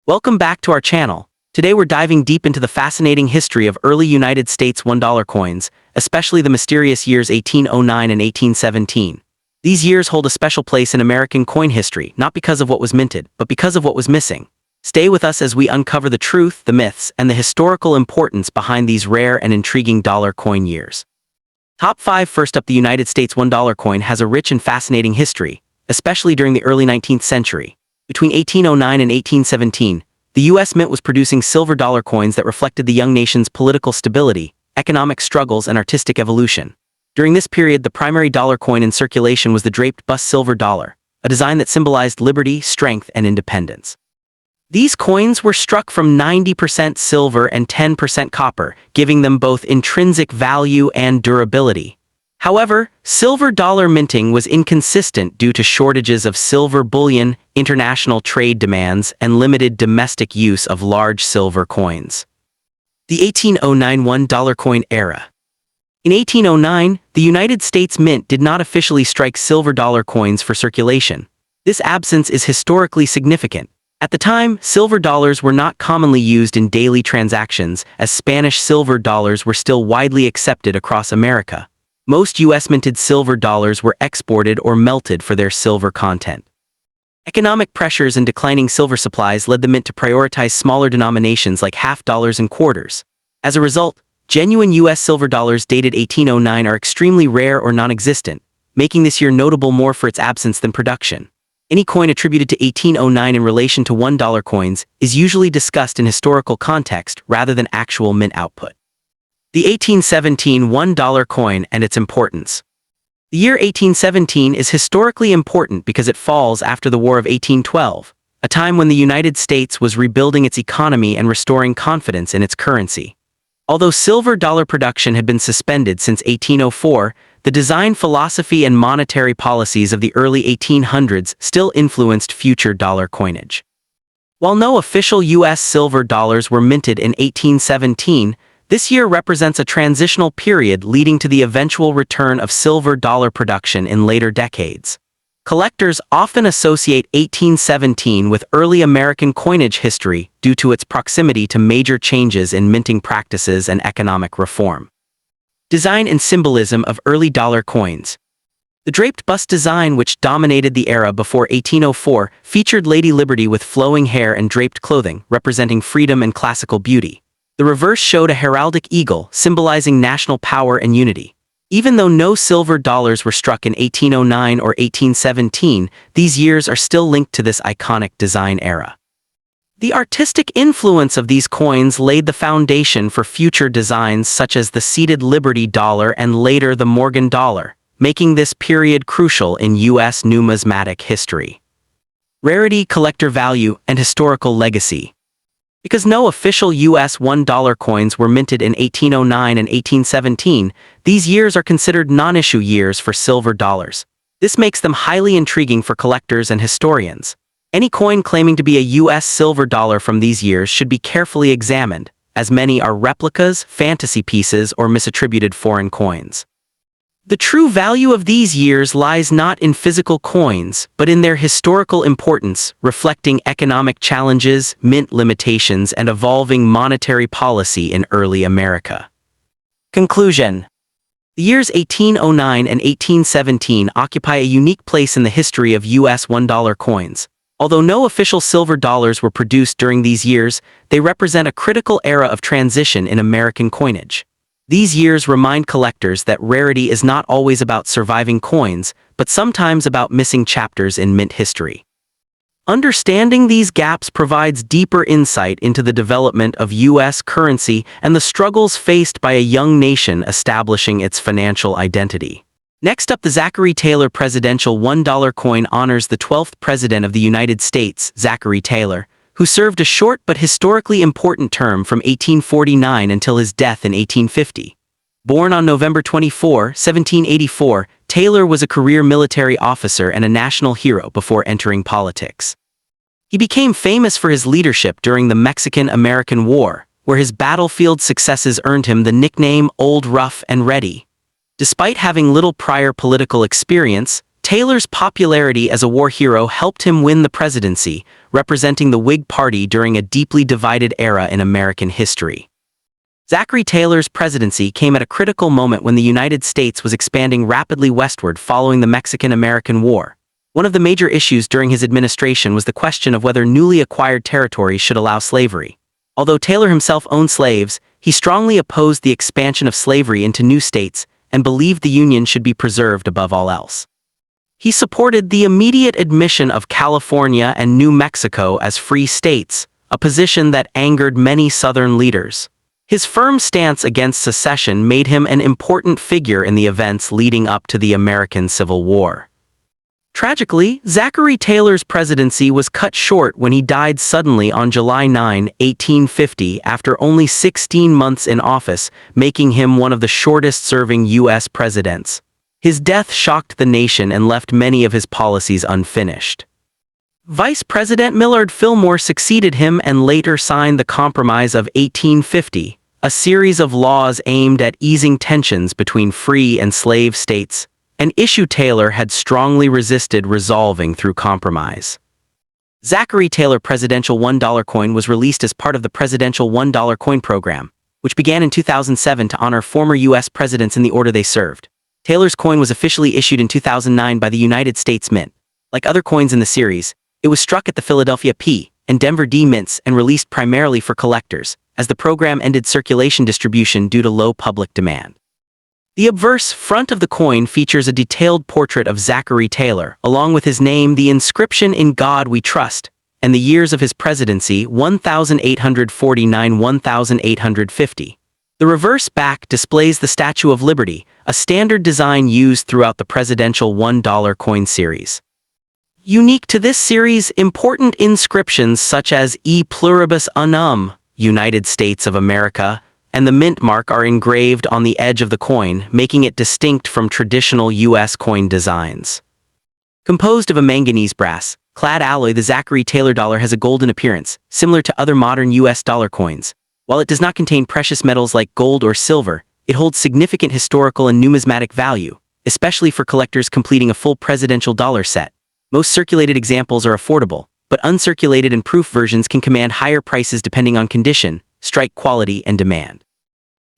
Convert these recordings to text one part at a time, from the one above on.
Welcome back to our channel. Today we're diving deep into the fascinating history of early United States $1 coins, especially the mysterious years 1809 and 1817. These years hold a special place in American coin history, not because of what was minted, but because of what was missing. Stay with us as we uncover the truth, the myths, and the historical importance behind these rare and intriguing dollar coin years. Top 5. First up, the United States $1 coin has a rich and fascinating history, especially during the early 19th century. Between 1809 and 1817, the U.S. Mint was producing silver dollar coins that reflected the young nation's political stability, economic struggles, and artistic evolution. During this period, the primary dollar coin in circulation was the draped bust silver dollar, a design that symbolized liberty, strength, and independence. These coins were struck from 90% silver and 10% copper, giving them both intrinsic value and durability. However, silver dollar minting was inconsistent due to shortages of silver bullion, international trade demands, and limited domestic use of large silver coins. The 1809 $1 coin era. In 1809, the United States Mint did not officially strike silver dollar coins for circulation. This absence is historically significant. At the time, silver dollars were not commonly used in daily transactions, as Spanish silver dollars were still widely accepted across America. Most U.S. minted silver dollars were exported or melted for their silver content. Economic pressures and declining silver supplies led the mint to prioritize smaller denominations like half dollars and quarters. As a result, genuine U.S. silver dollars dated 1809 are extremely rare or non-existent, making this year notable more for its absence than production. Any coin attributed to 1809 in relation to $1 coins is usually discussed in historical context rather than actual mint output. The 1817 $1 coin and its importance. The year 1817 is historically important because it falls after the War of 1812, a time when the United States was rebuilding its economy and restoring confidence in its currency. Although silver dollar production had been suspended since 1804, the design philosophy and monetary policies of the early 1800s still influenced future dollar coinage. While no official U.S. silver dollars were minted in 1817, this year represents a transitional period leading to the eventual return of silver dollar production in later decades. Collectors often associate 1817 with early American coinage history due to its proximity to major changes in minting practices and economic reform. Design and symbolism of early dollar coins. The draped bust design, which dominated the era before 1804, featured Lady Liberty with flowing hair and draped clothing, representing freedom and classical beauty. The reverse showed a heraldic eagle, symbolizing national power and unity. Even though no silver dollars were struck in 1809 or 1817, these years are still linked to this iconic design era. The artistic influence of these coins laid the foundation for future designs such as the seated Liberty dollar and later the Morgan dollar, making this period crucial in U.S. numismatic history. Rarity, collector value, and historical legacy. Because no official U.S. $1 coins were minted in 1809 and 1817, these years are considered non-issue years for silver dollars. This makes them highly intriguing for collectors and historians. Any coin claiming to be a U.S. silver dollar from these years should be carefully examined, as many are replicas, fantasy pieces, or misattributed foreign coins. The true value of these years lies not in physical coins, but in their historical importance, reflecting economic challenges, mint limitations, and evolving monetary policy in early America. Conclusion. The years 1809 and 1817 occupy a unique place in the history of U.S. $1 coins. Although no official silver dollars were produced during these years, they represent a critical era of transition in American coinage. These years remind collectors that rarity is not always about surviving coins, but sometimes about missing chapters in mint history. Understanding these gaps provides deeper insight into the development of U.S. currency and the struggles faced by a young nation establishing its financial identity. Next up, the Zachary Taylor Presidential $1 coin honors the 12th President of the United States, Zachary Taylor, who served a short but historically important term from 1849 until his death in 1850. Born on November 24, 1784, Taylor was a career military officer and a national hero before entering politics. He became famous for his leadership during the Mexican-American War, where his battlefield successes earned him the nickname Old Rough and Ready. Despite having little prior political experience, Taylor's popularity as a war hero helped him win the presidency, representing the Whig Party during a deeply divided era in American history. Zachary Taylor's presidency came at a critical moment when the United States was expanding rapidly westward following the Mexican-American War. One of the major issues during his administration was the question of whether newly acquired territories should allow slavery. Although Taylor himself owned slaves, he strongly opposed the expansion of slavery into new states and believed the Union should be preserved above all else. He supported the immediate admission of California and New Mexico as free states, a position that angered many Southern leaders. His firm stance against secession made him an important figure in the events leading up to the American Civil War. Tragically, Zachary Taylor's presidency was cut short when he died suddenly on July 9, 1850, after only 16 months in office, making him one of the shortest-serving U.S. presidents. His death shocked the nation and left many of his policies unfinished. Vice President Millard Fillmore succeeded him and later signed the Compromise of 1850, a series of laws aimed at easing tensions between free and slave states, an issue Taylor had strongly resisted resolving through compromise. Zachary Taylor Presidential $1 coin was released as part of the Presidential $1 coin program, which began in 2007 to honor former U.S. presidents in the order they served. Taylor's coin was officially issued in 2009 by the United States Mint. Like other coins in the series, it was struck at the Philadelphia P and Denver D mints and released primarily for collectors, as the program ended circulation distribution due to low public demand. The obverse front of the coin features a detailed portrait of Zachary Taylor, along with his name, the inscription "In God We Trust," and the years of his presidency, 1849–1850. The reverse back displays the Statue of Liberty, a standard design used throughout the presidential $1 coin series. Unique to this series, important inscriptions such as E Pluribus Unum, United States of America, and the mint mark are engraved on the edge of the coin, making it distinct from traditional U.S. coin designs. Composed of a manganese brass clad alloy, the Zachary Taylor dollar has a golden appearance, similar to other modern U.S. dollar coins. While it does not contain precious metals like gold or silver, it holds significant historical and numismatic value, especially for collectors completing a full presidential dollar set. Most circulated examples are affordable, but uncirculated and proof versions can command higher prices depending on condition, strike quality, and demand.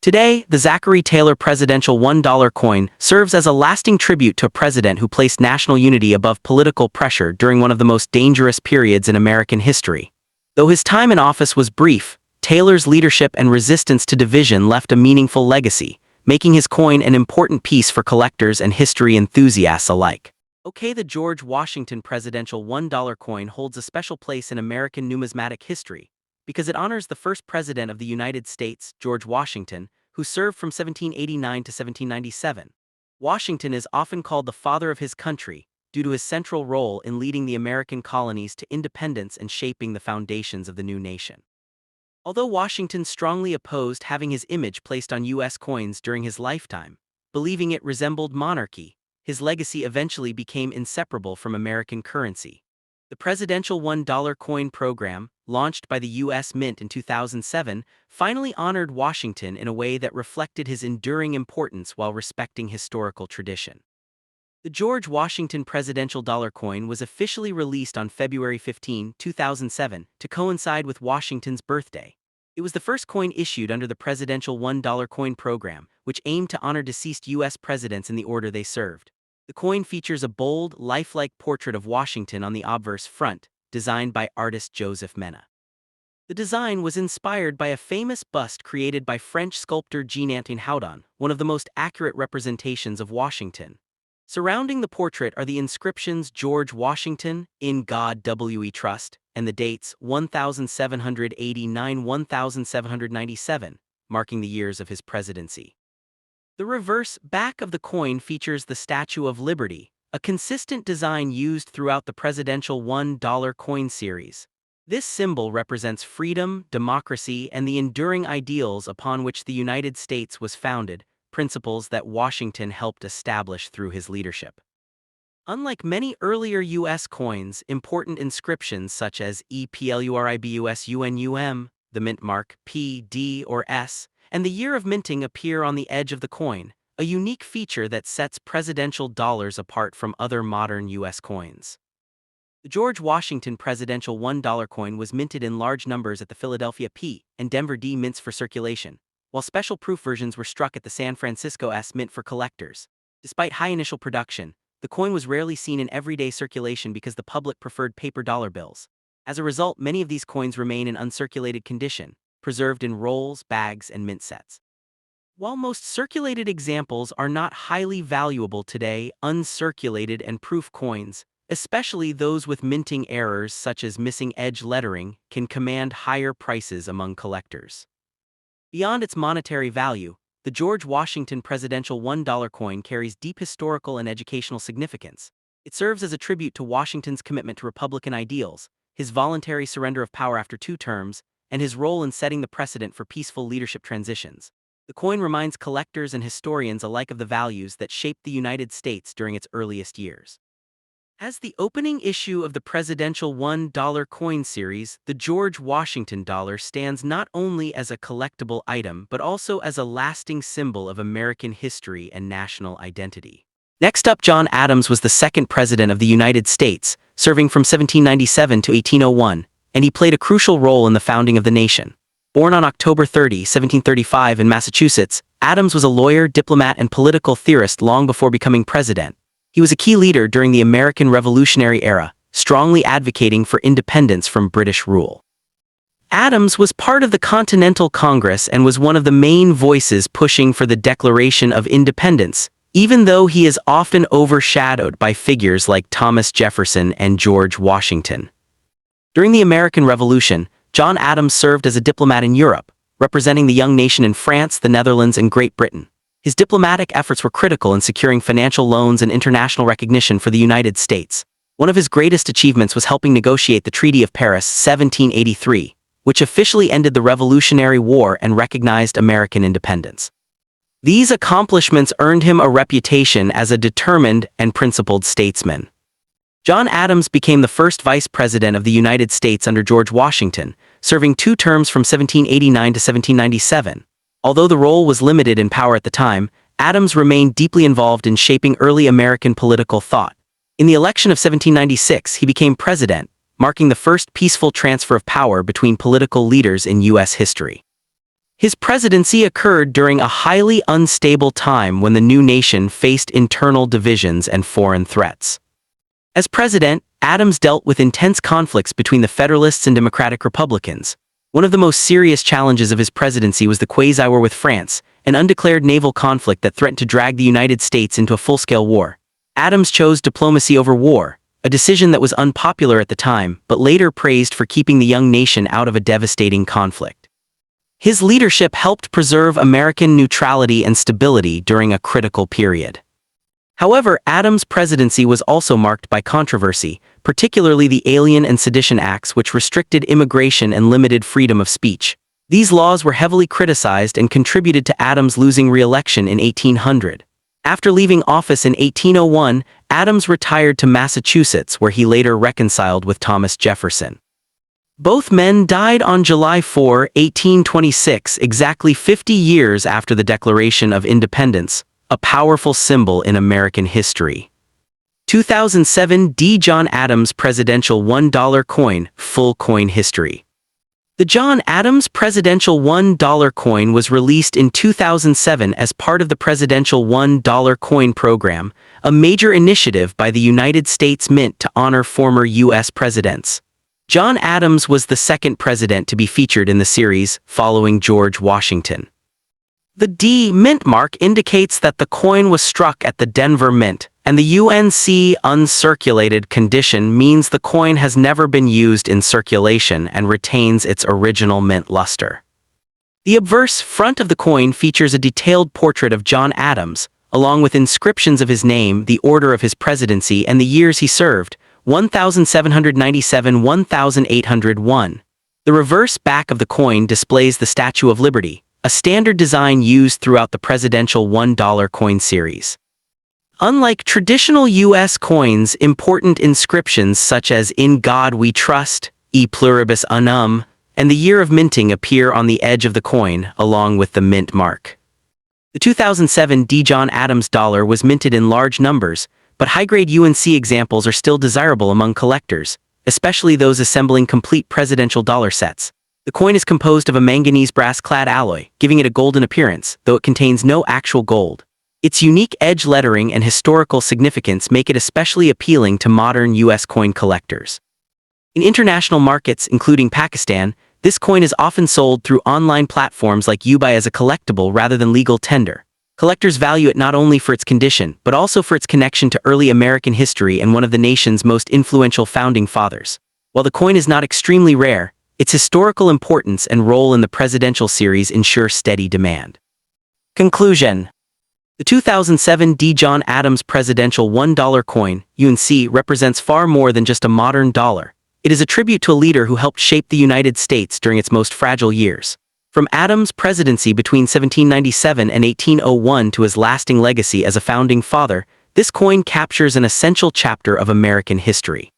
Today, the Zachary Taylor Presidential $1 coin serves as a lasting tribute to a president who placed national unity above political pressure during one of the most dangerous periods in American history. Though his time in office was brief, Taylor's leadership and resistance to division left a meaningful legacy, making his coin an important piece for collectors and history enthusiasts alike. The George Washington Presidential $1 coin holds a special place in American numismatic history because it honors the first president of the United States, George Washington, who served from 1789 to 1797. Washington is often called the father of his country due to his central role in leading the American colonies to independence and shaping the foundations of the new nation. Although Washington strongly opposed having his image placed on U.S. coins during his lifetime, believing it resembled monarchy, his legacy eventually became inseparable from American currency. The Presidential $1 coin program, launched by the U.S. Mint in 2007, finally honored Washington in a way that reflected his enduring importance while respecting historical tradition. The George Washington Presidential Dollar coin was officially released on February 15, 2007, to coincide with Washington's birthday. It was the first coin issued under the Presidential $1 coin program, which aimed to honor deceased U.S. presidents in the order they served. The coin features a bold, lifelike portrait of Washington on the obverse front, designed by artist Joseph Mena. The design was inspired by a famous bust created by French sculptor Jean-Antoine Houdon, one of the most accurate representations of Washington. Surrounding the portrait are the inscriptions "George Washington, in God We Trust," and the dates 1789–1797, marking the years of his presidency. The reverse back of the coin features the Statue of Liberty, a consistent design used throughout the Presidential $1 coin series. This symbol represents freedom, democracy, and the enduring ideals upon which the United States was founded, principles that Washington helped establish through his leadership. Unlike many earlier U.S. coins, important inscriptions such as E Pluribus Unum, the mint mark P, D, or S, and the year of minting appear on the edge of the coin, a unique feature that sets presidential dollars apart from other modern U.S. coins. The George Washington presidential $1 coin was minted in large numbers at the Philadelphia P and Denver D mints for circulation, while special proof versions were struck at the San Francisco S mint for collectors. Despite high initial production, the coin was rarely seen in everyday circulation because the public preferred paper dollar bills. As a result, many of these coins remain in uncirculated condition, preserved in rolls, bags, and mint sets. While most circulated examples are not highly valuable today, uncirculated and proof coins, especially those with minting errors such as missing edge lettering, can command higher prices among collectors. Beyond its monetary value, the George Washington presidential $1 coin carries deep historical and educational significance. It serves as a tribute to Washington's commitment to Republican ideals, his voluntary surrender of power after 2 terms, and his role in setting the precedent for peaceful leadership transitions. The coin reminds collectors and historians alike of the values that shaped the United States during its earliest years. As the opening issue of the presidential $1 coin series, the George Washington dollar stands not only as a collectible item but also as a lasting symbol of American history and national identity. Next up, John Adams was the second president of the United States, serving from 1797 to 1801, and he played a crucial role in the founding of the nation. Born on October 30, 1735 in Massachusetts, Adams was a lawyer, diplomat, and political theorist long before becoming president. He was a key leader during the American Revolutionary era, strongly advocating for independence from British rule. Adams was part of the Continental Congress and was one of the main voices pushing for the Declaration of Independence, even though he is often overshadowed by figures like Thomas Jefferson and George Washington. During the American Revolution, John Adams served as a diplomat in Europe, representing the young nation in France, the Netherlands, and Great Britain. His diplomatic efforts were critical in securing financial loans and international recognition for the United States. One of his greatest achievements was helping negotiate the Treaty of Paris 1783, which officially ended the Revolutionary War and recognized American independence. These accomplishments earned him a reputation as a determined and principled statesman. John Adams became the first vice president of the United States under George Washington, serving 2 terms from 1789 to 1797. Although the role was limited in power at the time, Adams remained deeply involved in shaping early American political thought. In the election of 1796, he became president, marking the first peaceful transfer of power between political leaders in U.S. history. His presidency occurred during a highly unstable time when the new nation faced internal divisions and foreign threats. As president, Adams dealt with intense conflicts between the Federalists and Democratic Republicans. One of the most serious challenges of his presidency was the quasi-war with France, an undeclared naval conflict that threatened to drag the United States into a full-scale war. Adams chose diplomacy over war, a decision that was unpopular at the time, but later praised for keeping the young nation out of a devastating conflict. His leadership helped preserve American neutrality and stability during a critical period. However, Adams' presidency was also marked by controversy, particularly the Alien and Sedition Acts, which restricted immigration and limited freedom of speech. These laws were heavily criticized and contributed to Adams losing re-election in 1800. After leaving office in 1801, Adams retired to Massachusetts, where he later reconciled with Thomas Jefferson. Both men died on July 4, 1826, exactly 50 years after the Declaration of Independence, a powerful symbol in American history. 2007 D. John Adams Presidential $1 Coin, Full Coin History. The John Adams Presidential $1 coin was released in 2007 as part of the Presidential $1 Coin Program, a major initiative by the United States Mint to honor former U.S. presidents. John Adams was the second president to be featured in the series, following George Washington. The D mint mark indicates that the coin was struck at the Denver Mint, and the UNC uncirculated condition means the coin has never been used in circulation and retains its original mint luster. The obverse front of the coin features a detailed portrait of John Adams, along with inscriptions of his name, the order of his presidency, and the years he served, 1797–1801. The reverse back of the coin displays the Statue of Liberty, a standard design used throughout the presidential $1 coin series. Unlike traditional U.S. coins, important inscriptions such as "In God We Trust," "E Pluribus Unum," and the year of minting appear on the edge of the coin, along with the mint mark. The 2007 D. John Adams dollar was minted in large numbers, but high-grade UNC examples are still desirable among collectors, especially those assembling complete presidential dollar sets. The coin is composed of a manganese brass-clad alloy, giving it a golden appearance, though it contains no actual gold. Its unique edge lettering and historical significance make it especially appealing to modern U.S. coin collectors. In international markets, including Pakistan, this coin is often sold through online platforms like eBay as a collectible rather than legal tender. Collectors value it not only for its condition, but also for its connection to early American history and one of the nation's most influential founding fathers. While the coin is not extremely rare, its historical importance and role in the presidential series ensure steady demand. Conclusion. The 2007 D. John Adams Presidential $1 coin, UNC, represents far more than just a modern dollar. It is a tribute to a leader who helped shape the United States during its most fragile years. From Adams' presidency between 1797 and 1801 to his lasting legacy as a founding father, this coin captures an essential chapter of American history.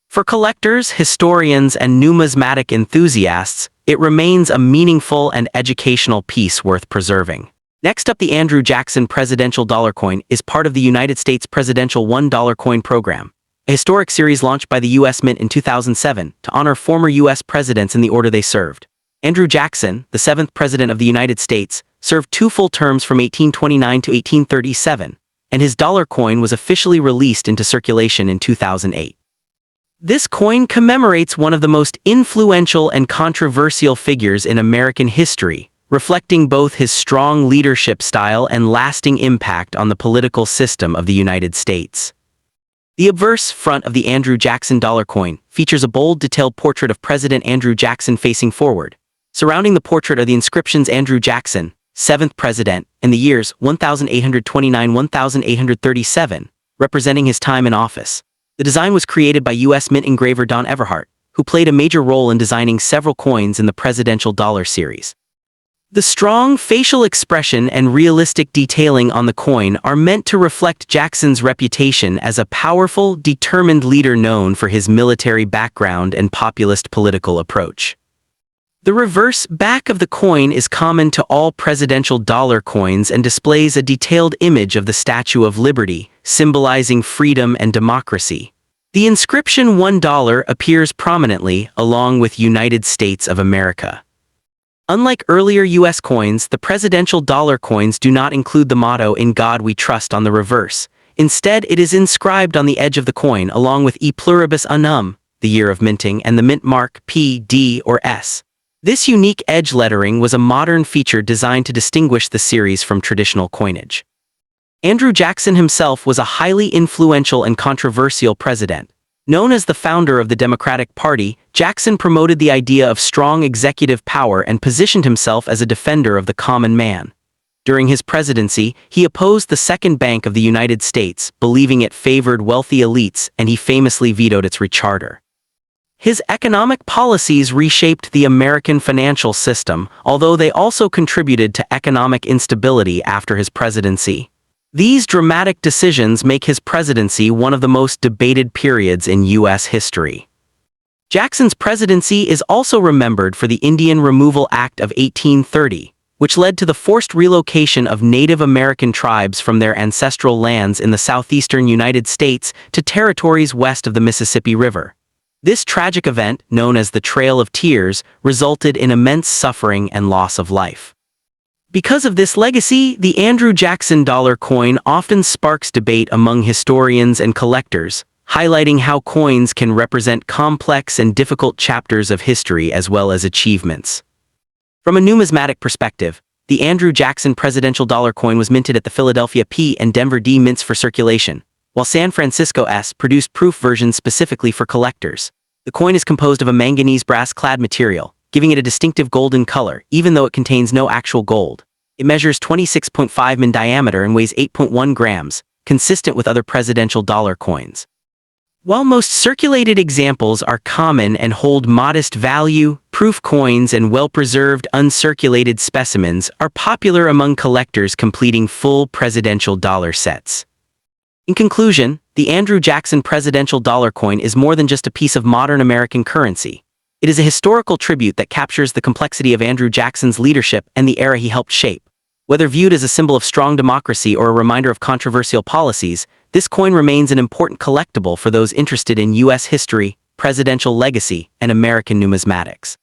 For collectors, historians, and numismatic enthusiasts, it remains a meaningful and educational piece worth preserving. Next up, the Andrew Jackson Presidential Dollar Coin is part of the United States Presidential $1 Coin Program, a historic series launched by the U.S. Mint in 2007 to honor former U.S. presidents in the order they served. Andrew Jackson, the 7th President of the United States, served 2 full terms from 1829 to 1837, and his dollar coin was officially released into circulation in 2008. This coin commemorates one of the most influential and controversial figures in American history, reflecting both his strong leadership style and lasting impact on the political system of the United States. The obverse front of the Andrew Jackson dollar coin features a bold, detailed portrait of President Andrew Jackson facing forward. Surrounding the portrait are the inscriptions Andrew Jackson, 7th President, and the years 1829-1837, representing his time in office. The design was created by U.S. Mint engraver Don Everhart, who played a major role in designing several coins in the presidential dollar series. The strong facial expression and realistic detailing on the coin are meant to reflect Jackson's reputation as a powerful, determined leader known for his military background and populist political approach. The reverse back of the coin is common to all presidential dollar coins and displays a detailed image of the Statue of Liberty, symbolizing freedom and democracy. The inscription $1 appears prominently along with United States of America. Unlike earlier U.S. coins, the presidential dollar coins do not include the motto "In God We Trust" on the reverse. Instead, it is inscribed on the edge of the coin along with E pluribus unum, the year of minting, and the mint mark P, D, or S. This unique edge lettering was a modern feature designed to distinguish the series from traditional coinage. Andrew Jackson himself was a highly influential and controversial president. Known as the founder of the Democratic Party, Jackson promoted the idea of strong executive power and positioned himself as a defender of the common man. During his presidency, he opposed the Second Bank of the United States, believing it favored wealthy elites, and he famously vetoed its recharter. His economic policies reshaped the American financial system, although they also contributed to economic instability after his presidency. These dramatic decisions make his presidency one of the most debated periods in U.S. history. Jackson's presidency is also remembered for the Indian Removal Act of 1830, which led to the forced relocation of Native American tribes from their ancestral lands in the southeastern United States to territories west of the Mississippi River. This tragic event, known as the Trail of Tears, resulted in immense suffering and loss of life. Because of this legacy, the Andrew Jackson dollar coin often sparks debate among historians and collectors, highlighting how coins can represent complex and difficult chapters of history as well as achievements. From a numismatic perspective, the Andrew Jackson presidential dollar coin was minted at the Philadelphia P and Denver D mints for circulation, while San Francisco S produced proof versions specifically for collectors. The coin is composed of a manganese brass-clad material, giving it a distinctive golden color, even though it contains no actual gold. It measures 26.5 mm in diameter and weighs 8.1 grams, consistent with other presidential dollar coins. While most circulated examples are common and hold modest value, proof coins and well-preserved uncirculated specimens are popular among collectors completing full presidential dollar sets. In conclusion, the Andrew Jackson presidential dollar coin is more than just a piece of modern American currency. It is a historical tribute that captures the complexity of Andrew Jackson's leadership and the era he helped shape. Whether viewed as a symbol of strong democracy or a reminder of controversial policies, this coin remains an important collectible for those interested in U.S. history, presidential legacy, and American numismatics.